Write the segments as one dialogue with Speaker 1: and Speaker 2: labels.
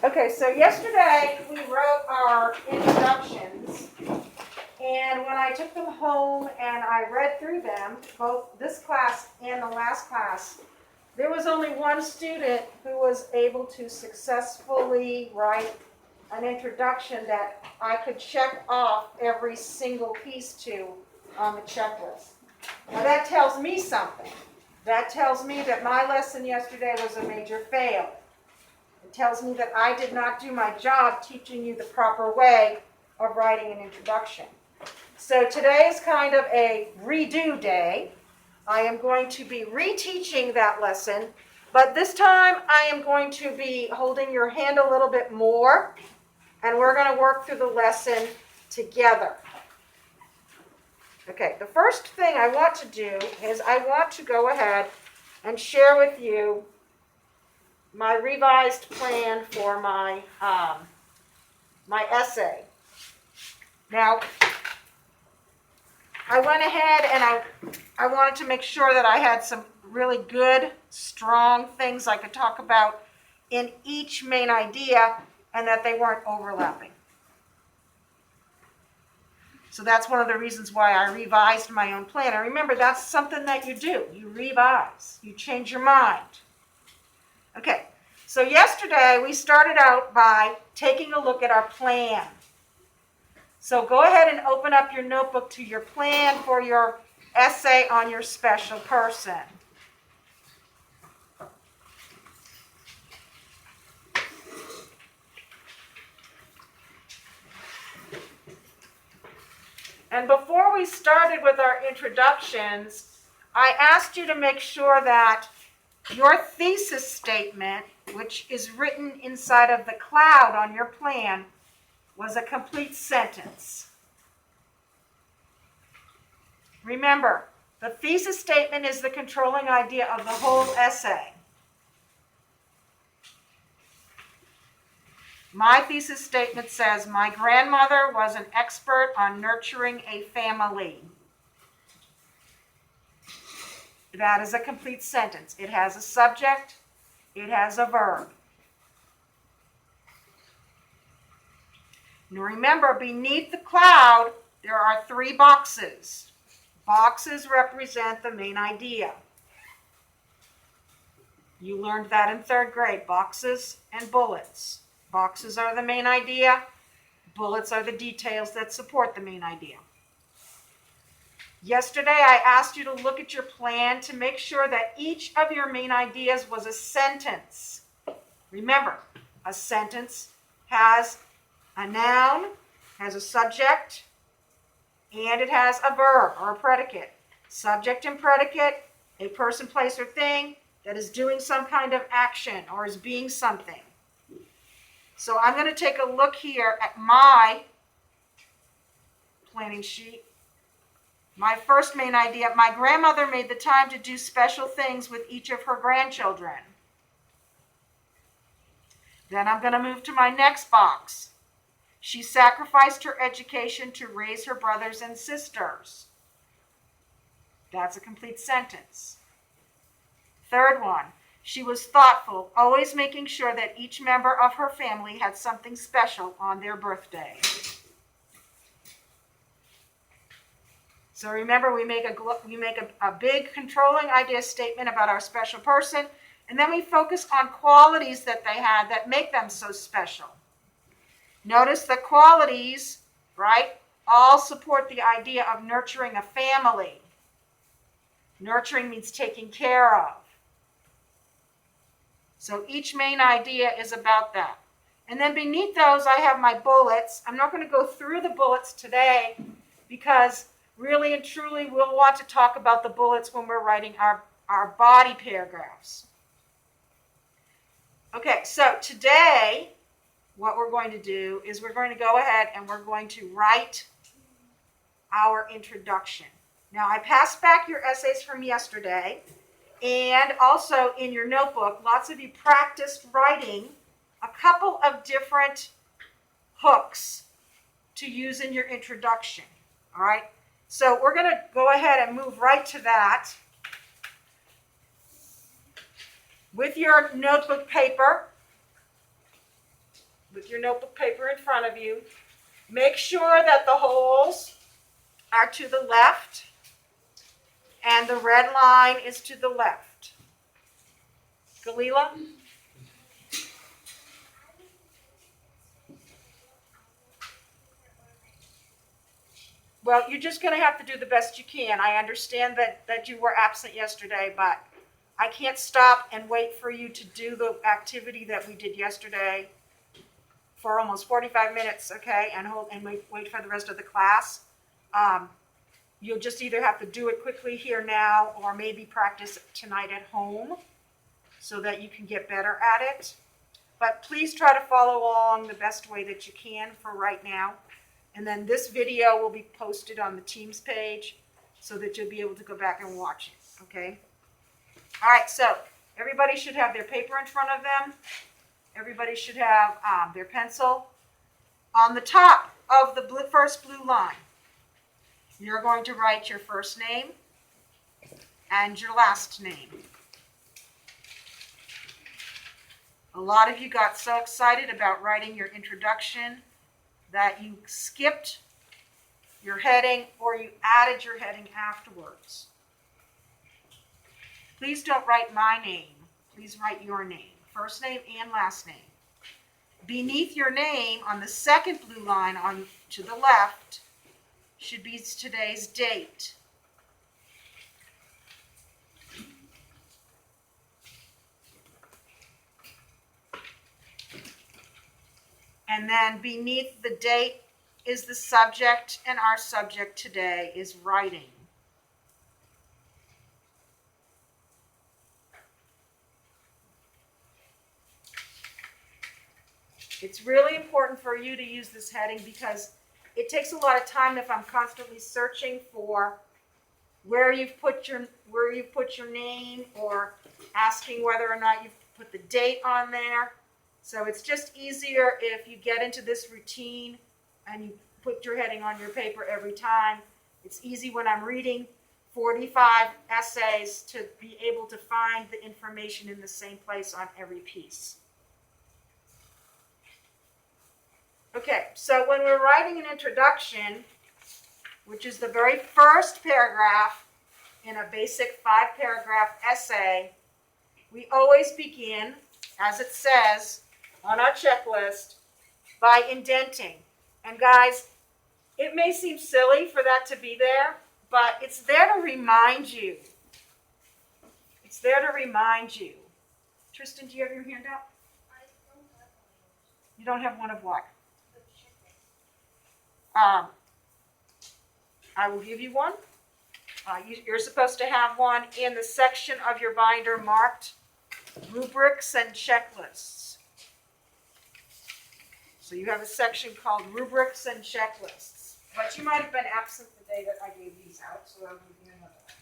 Speaker 1: Okay, so yesterday we wrote our introductions, and when I took them home and I read through them, both this class and the last class, there was only one student who was able to successfully write an introduction that I could check off every single piece to on the checklist. Now that tells me something. That tells me that my lesson yesterday was a major fail. It tells me that I did not do my job teaching you the proper way of writing an introduction. So today is kind of a redo day. I am going to be reteaching that lesson, but this time I am going to be holding your hand a little bit more, and we're going to work through the lesson together. Okay, the first thing I want to do is I want to go ahead and share with you my revised plan for my essay. Now, I went ahead and I wanted to make sure that I had some really good, strong things I could talk about in each main idea and that they weren't overlapping. So that's one of the reasons why I revised my own plan. And remember, that's something that you do. You revise. You change your mind. Okay, so yesterday we started out by taking a look at our plan. So go ahead and open up your notebook to your plan for your essay on your special person. And before we started with our introductions, I asked you to make sure that your thesis statement, which is written inside of the cloud on your plan, was a complete sentence. Remember, the thesis statement is the controlling idea of the whole essay. My thesis statement says, my grandmother was an expert on nurturing a family. That is a complete sentence. It has a subject, it has a verb. Now remember, beneath the cloud, there are 3 boxes. Boxes represent the main idea. You learned that in 3rd grade, boxes and bullets. Boxes are the main idea. Bullets are the details that support the main idea. Yesterday, I asked you to look at your plan to make sure that each of your main ideas was a sentence. Remember, a sentence has a noun, has a subject, and it has a verb or a predicate. Subject and predicate, a person, place, or thing that is doing some kind of action or is being something. So I'm going to take a look here at my planning sheet. My first main idea, my grandmother made the time to do special things with each of her grandchildren. Then I'm going to move to my next box. She sacrificed her education to raise her brothers and sisters. That's a complete sentence. Third one, she was thoughtful, always making sure that each member of her family had something special on their birthday. So remember, we make a big controlling idea statement about our special person, and then we focus on qualities that they had that make them so special. Notice the qualities, right, all support the idea of nurturing a family. Nurturing means taking care of. So each main idea is about that. And then beneath those, I have my bullets. I'm not going to go through the bullets today because really and truly we'll want to talk about the bullets when we're writing our body paragraphs. Okay, so today what we're going to do is we're going to go ahead and we're going to write our introduction. Now, I passed back your essays from yesterday, and also in your notebook, lots of you practiced writing a couple of different hooks to use in your introduction, all right? So we're going to go ahead and move right to that. With your notebook paper, with your notebook paper in front of you. Make sure that the holes are to the left and the red line is to the left. Galila? Well, you're just going to have to do the best you can. I understand that you were absent yesterday, but I can't stop and wait for you to do the activity that we did yesterday for almost 45 minutes, okay, and wait for the rest of the class. You'll just either have to do it quickly here now or maybe practice tonight at home so that you can get better at it. But please try to follow along the best way that you can for right now. And then this video will be posted on the Teams page so that you'll be able to go back and watch it, okay? All right, so everybody should have their paper in front of them. Everybody should have their pencil. On the top of the first blue line, you're going to write your first name and your last name. A lot of you got so excited about writing your introduction that you skipped your heading or you added your heading afterwards. Please don't write my name. Please write your name, first name and last name. Beneath your name on the second blue line to the left should be today's date. And then beneath the date is the subject, and our subject today is writing. It's really important for you to use this heading because it takes a lot of time if I'm constantly searching for where you've put your name or asking whether or not you've put the date on there. So it's just easier if you get into this routine and you put your heading on your paper every time. It's easy when I'm reading 45 essays to be able to find the information in the same place on every piece. Okay, so when we're writing an introduction, which is the very first paragraph in a basic 5-paragraph essay, we always begin, as it says on our checklist, by indenting. And guys, it may seem silly for that to be there, but it's there to remind you. It's there to remind you. Tristan, do you have your hand up?
Speaker 2: I don't have one.
Speaker 1: You don't have one of what? I will give you one. You're supposed to have one in the section of your binder marked rubrics and checklists. So you have a section called rubrics and checklists. But you might have been absent the day that I gave these out, so I'll give you another one.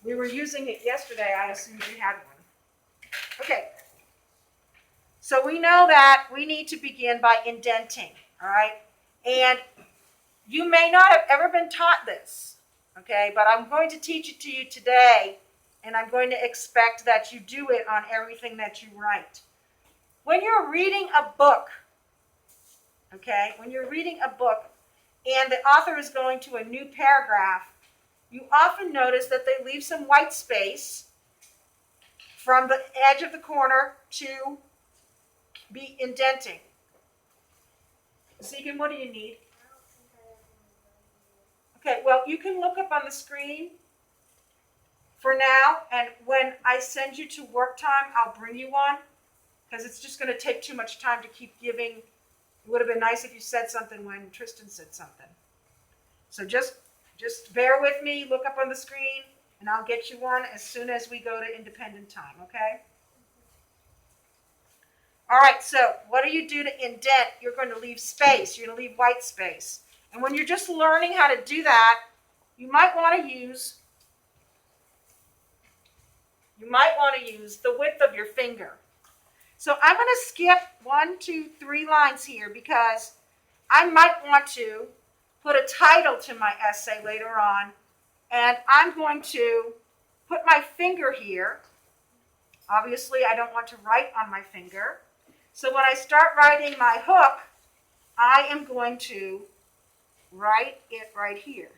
Speaker 1: We were using it yesterday. I assumed you had one. Okay. So we know that we need to begin by indenting, all right? And you may not have ever been taught this, okay? But I'm going to teach it to you today, and I'm going to expect that you do it on everything that you write. When you're reading a book, okay, when you're reading a book and the author is going to a new paragraph, you often notice that they leave some white space from the edge of the corner to be indenting. Zegan, what do you need? Okay, well, you can look up on the screen for now, and when I send you to work time, I'll bring you one, because it's just going to take too much time to keep giving. It would have been nice if you said something when Tristan said something. So just bear with me, look up on the screen, and I'll get you one as soon as we go to independent time, okay? All right, so what do you do to indent? You're going to leave space. You're going to leave white space. And when you're just learning how to do that, you might want to use the width of your finger. So I'm going to skip 1, 2, 3 lines here because I might want to put a title to my essay later on, and I'm going to put my finger here Obviously, I don't want to write on my finger. So when I start writing my hook, I am going to write it right here.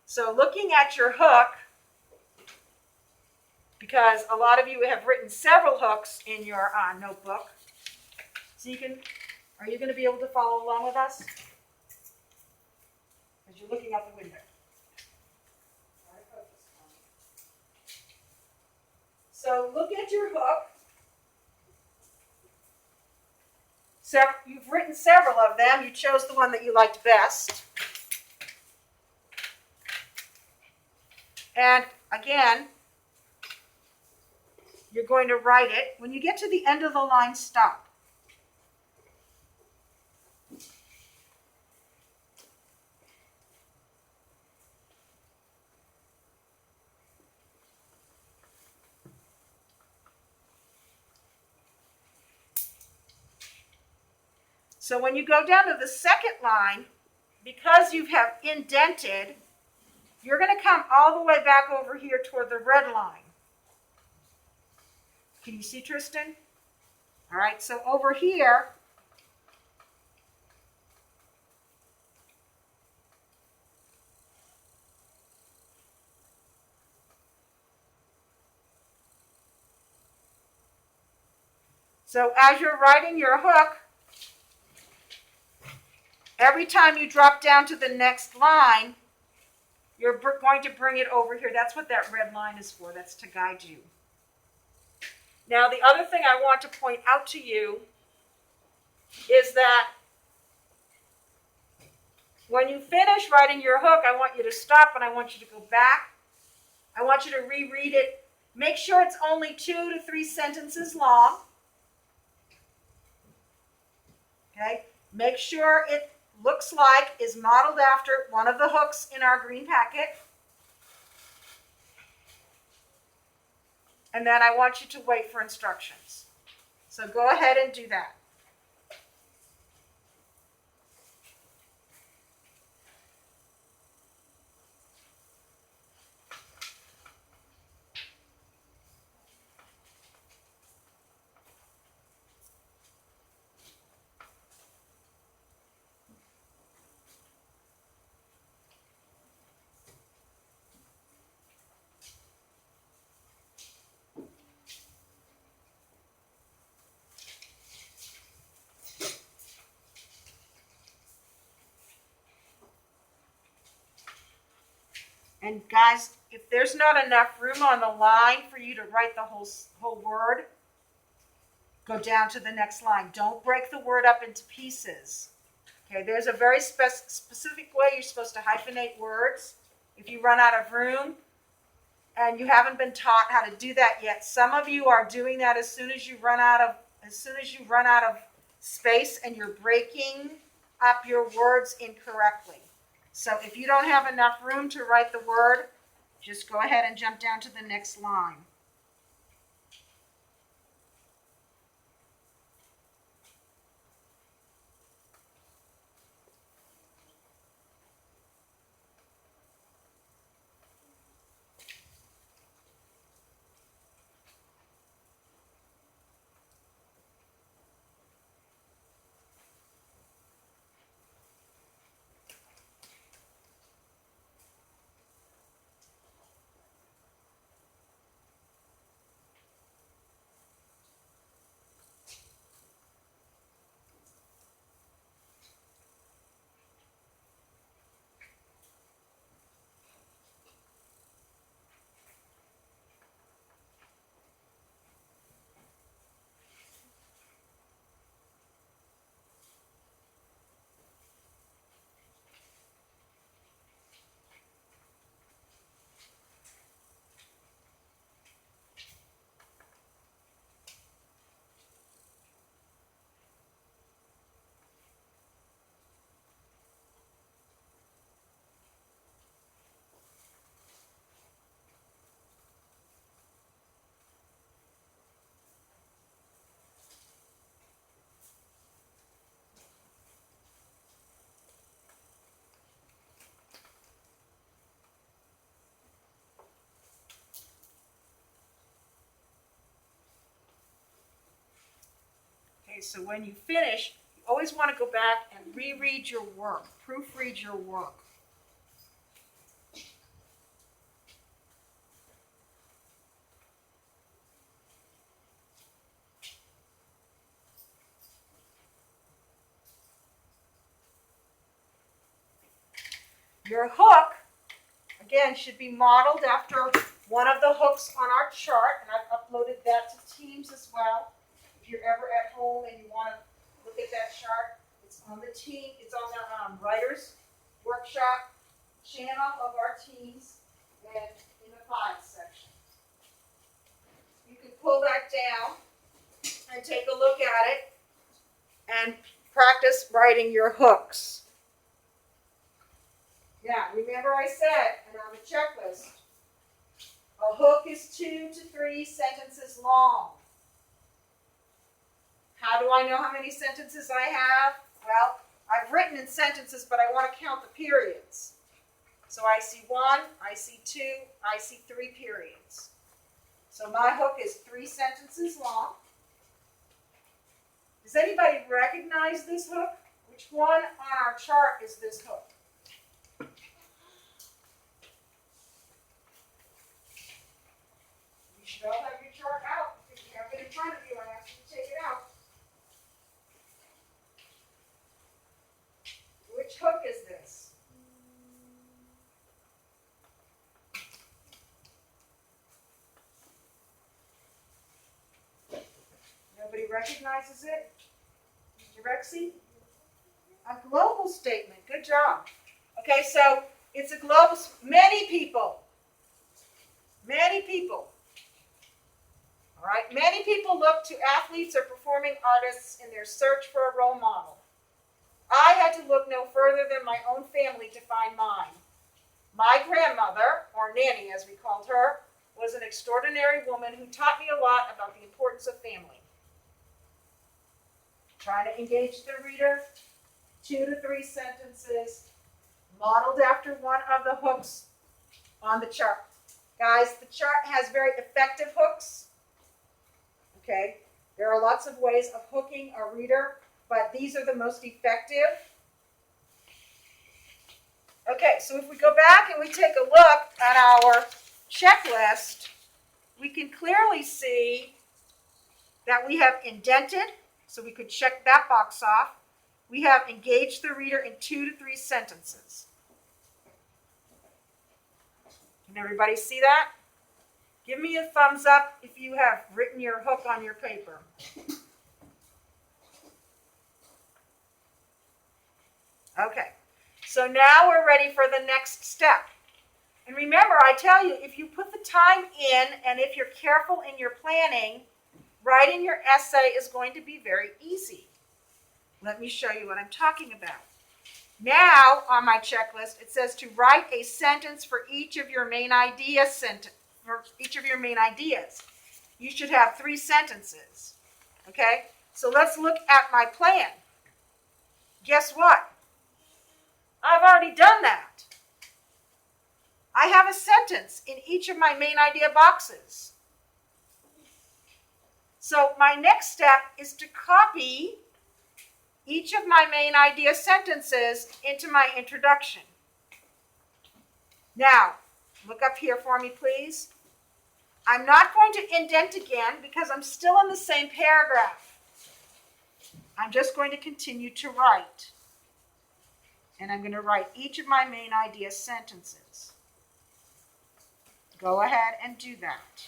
Speaker 1: So looking at your hook, because a lot of you have written several hooks in your notebook, so are you going to be able to follow along with us? As you're looking out the window. So look at your hook. So you've written several of them. You chose the one that you liked best. And again, you're going to write it. When you get to the end of the line, stop. So when you go down to the second line, because you have indented, you're going to come all the way back over here toward the red line. Can you see, Tristan? All right, so over here, so as you're writing your hook, every time you drop down to the next line, you're going to bring it over here. That's what that red line is for. That's to guide you. Now, the other thing I want to point out to you is that when you finish writing your hook, I want you to stop and I want you to go back. I want you to reread it. Make sure it's only 2 to 3 sentences long. Okay? Make sure it looks like is modeled after one of the hooks in our green packet. And then I want you to wait for instructions. So go ahead and do that. And guys, if there's not enough room on the line for you to write the whole word, go down to the next line. Don't break the word up into pieces. Okay, there's a very specific way you're supposed to hyphenate words. If you run out of room and you haven't been taught how to do that yet, some of you are doing that as soon as you run out of space and you're breaking up your words incorrectly. So if you don't have enough room to write the word, just go ahead and jump down to the next line. Okay, so when you finish, you always want to go back and reread your work, proofread your work. Your hook, again, should be modeled after one of the hooks on our chart, and I've uploaded that to Teams as well. If you're ever at home and you want to look at that chart, it's on the team. It's on the writers workshop channel of our Teams and in the files section. You can pull that down and take a look at it and practice writing your hooks. Now, remember I said, and on the checklist, a hook is 2 to 3 sentences long. How do I know how many sentences I have? Well, I've written in sentences, but I want to count the periods. So I see 1, I see 2, I see 3 periods. So my hook is 3 sentences long. Does anybody recognize this hook? Which one on our chart is this hook? You should all have your chart out. If you have it in front of you, I ask you to take it out. Which hook is this? Nobody recognizes it? Mr. Rexy? A global statement. Good job. Okay, so it's a global, many people. All right, many people look to athletes or performing artists in their search for a role model. I had to look no further than my own family to find mine. My grandmother, or Nanny as we called her, was an extraordinary woman who taught me a lot about the importance of family. Trying to engage the reader, 2 to 3 sentences, modeled after one of the hooks on the chart. Guys, the chart has very effective hooks. Okay, there are lots of ways of hooking a reader, but these are the most effective. Okay, so if we go back and we take a look at our checklist, we can clearly see that we have indented, so we could check that box off. We have engaged the reader in 2 to 3 sentences. Can everybody see that? Give me a thumbs up if you have written your hook on your paper. Okay, so now we're ready for the next step. And remember, I tell you, if you put the time in and if you're careful in your planning, writing your essay is going to be very easy. Let me show you what I'm talking about. Now, on my checklist, it says to write a sentence for each of your main ideas. You should have 3 sentences. Okay? So let's look at my plan. Guess what? I've already done that. I have a sentence in each of my main idea boxes. So my next step is to copy each of my main idea sentences into my introduction. Now, look up here for me, please. I'm not going to indent again because I'm still in the same paragraph. I'm just going to continue to write. And I'm going to write each of my main idea sentences. Go ahead and do that.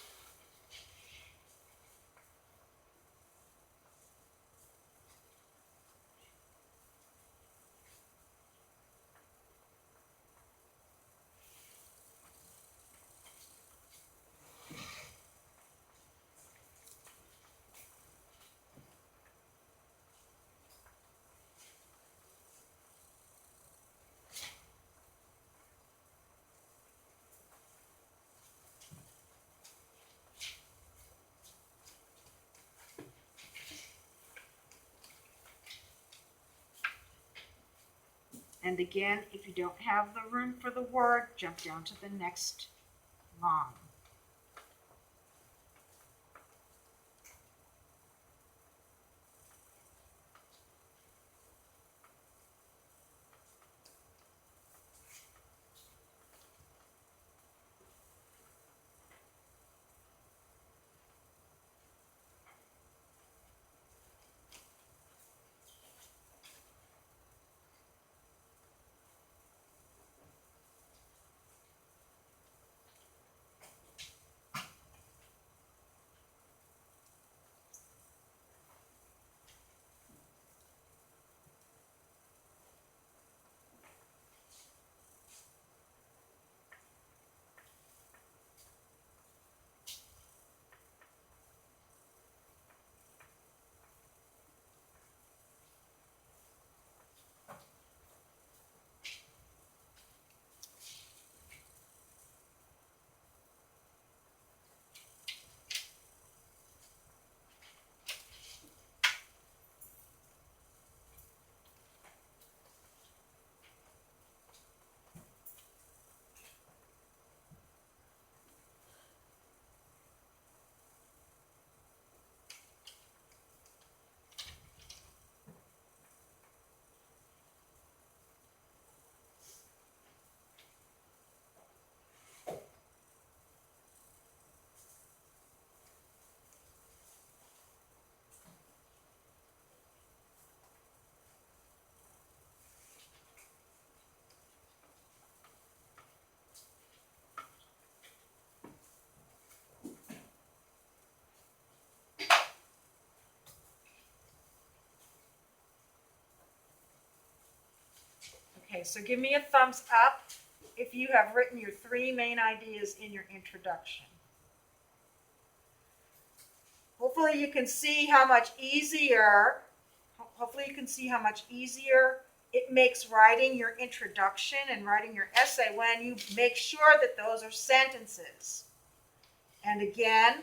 Speaker 1: And again, if you don't have the room for the word, jump down to the next line. Okay, so give me a thumbs up if you have written your 3 main ideas in your introduction. Hopefully you can see how much easier, it makes writing your introduction and writing your essay when you make sure that those are sentences. And again,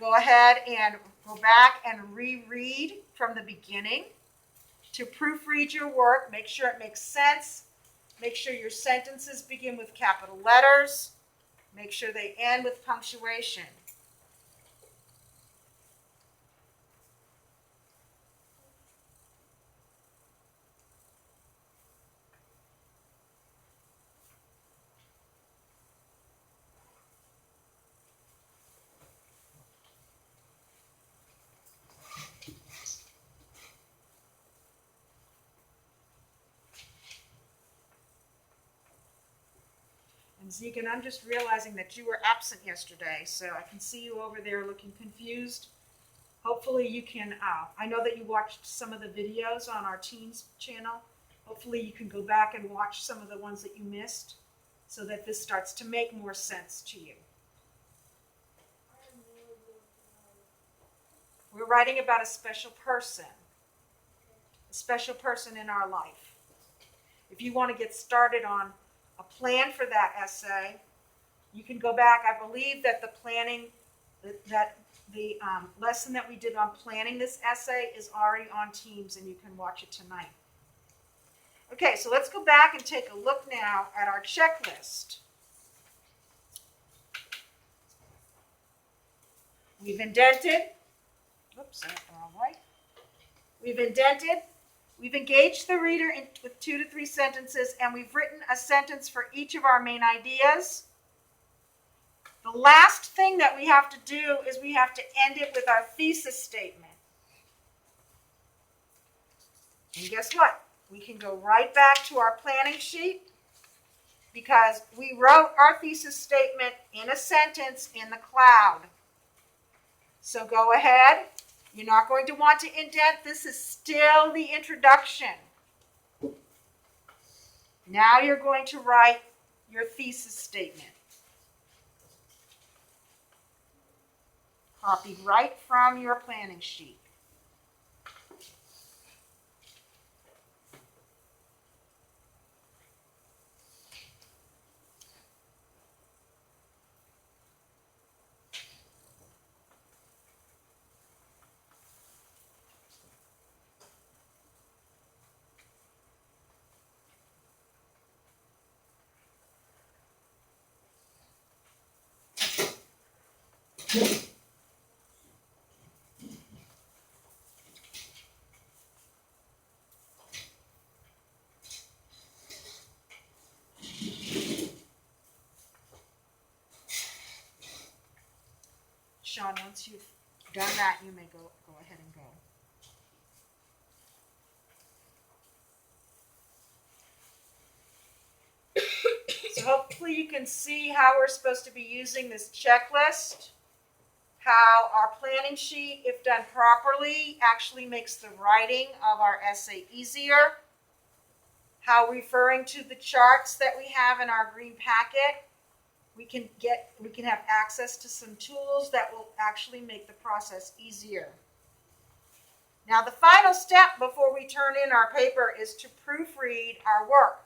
Speaker 1: go ahead and go back and reread from the beginning to proofread your work. Make sure it makes sense. Make sure your sentences begin with capital letters. Make sure they end with punctuation. And Zeke, I'm just realizing that you were absent yesterday, so I can see you over there looking confused. Hopefully you can, I know that you watched some of the videos on our Teens channel. Hopefully you can go back and watch some of the ones that you missed so that this starts to make more sense to you. We're writing about a special person in our life. If you want to get started on a plan for that essay, you can go back. I believe that the lesson that we did on planning this essay is already on Teams, and you can watch it tonight. Okay, so let's go back and take a look now at our checklist. We've indented. Oops, I went the wrong way. We've indented. We've engaged the reader with 2 to 3 sentences, and we've written a sentence for each of our main ideas. The last thing that we have to do is we have to end it with our thesis statement. And guess what? We can go right back to our planning sheet because we wrote our thesis statement in a sentence in the cloud. So go ahead. You're not going to want to indent. This is still the introduction. Now you're going to write your thesis statement. Copied right from your planning sheet. Sean, once you've done that, you may go ahead and go. So hopefully you can see how we're supposed to be using this checklist, how our planning sheet, if done properly, actually makes the writing of our essay easier, how referring to the charts that we have in our green packet, we can have access to some tools that will actually make the process easier. Now the final step before we turn in our paper is to proofread our work.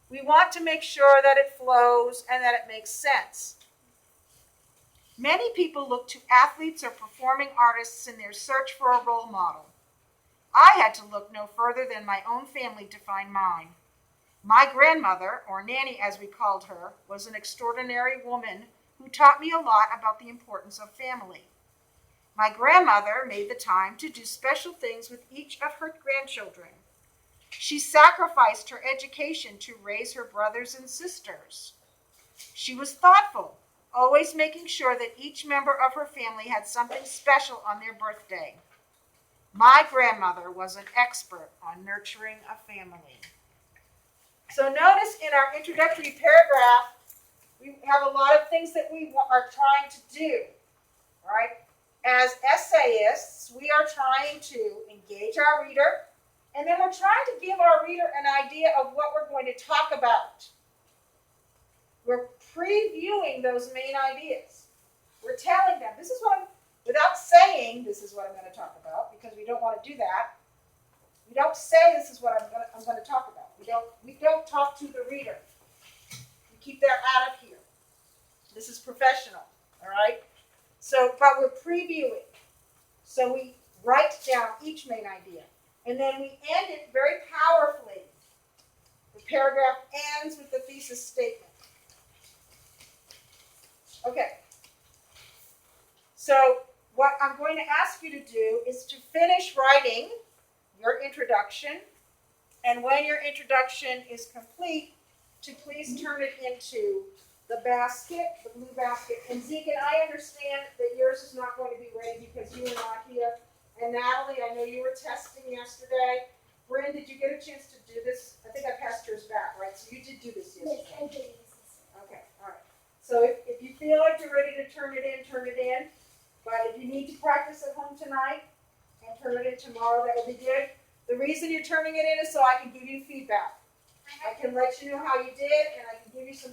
Speaker 1: We want to make sure that it flows and that it makes sense. Many people look to athletes or performing artists in their search for a role model. I had to look no further than my own family to find mine. My grandmother, or Nanny as we called her, was an extraordinary woman who taught me a lot about the importance of family. My grandmother made the time to do special things with each of her grandchildren. She sacrificed her education to raise her brothers and sisters. She was thoughtful, always making sure that each member of her family had something special on their birthday. My grandmother was an expert on nurturing a family. So notice in our introductory paragraph, we have a lot of things that we are trying to do, right? As essayists, we are trying to engage our reader, and then we're trying to give our reader an idea of what we're going to talk about. We're previewing those main ideas. We're telling them, this is what I'm, without saying this is what I'm going to talk about, because we don't want to do that. We don't say this is what I'm going to talk about. We don't talk to the reader. We keep that out of here. This is professional, all right? So, but we're previewing. So we write down each main idea. And then we end it very powerfully. The paragraph ends with the thesis statement. Okay. So what I'm going to ask you to do is to finish writing your introduction. And when your introduction is complete, to please turn it into the basket, the blue basket. And Zeke, and I understand that yours is not going to be ready because you are not here. And Natalie, I know you were testing yesterday. Bryn, did you get a chance to do this? I think I passed yours back, right? So you did do this yesterday.
Speaker 2: Yes, I did.
Speaker 1: Okay, all right. So if you feel like you're ready to turn it in, turn it in. But if you need to practice at home tonight and turn it in tomorrow, that would be good. The reason you're turning it in is so I can give you feedback. I can let you know how you did, and I can give you some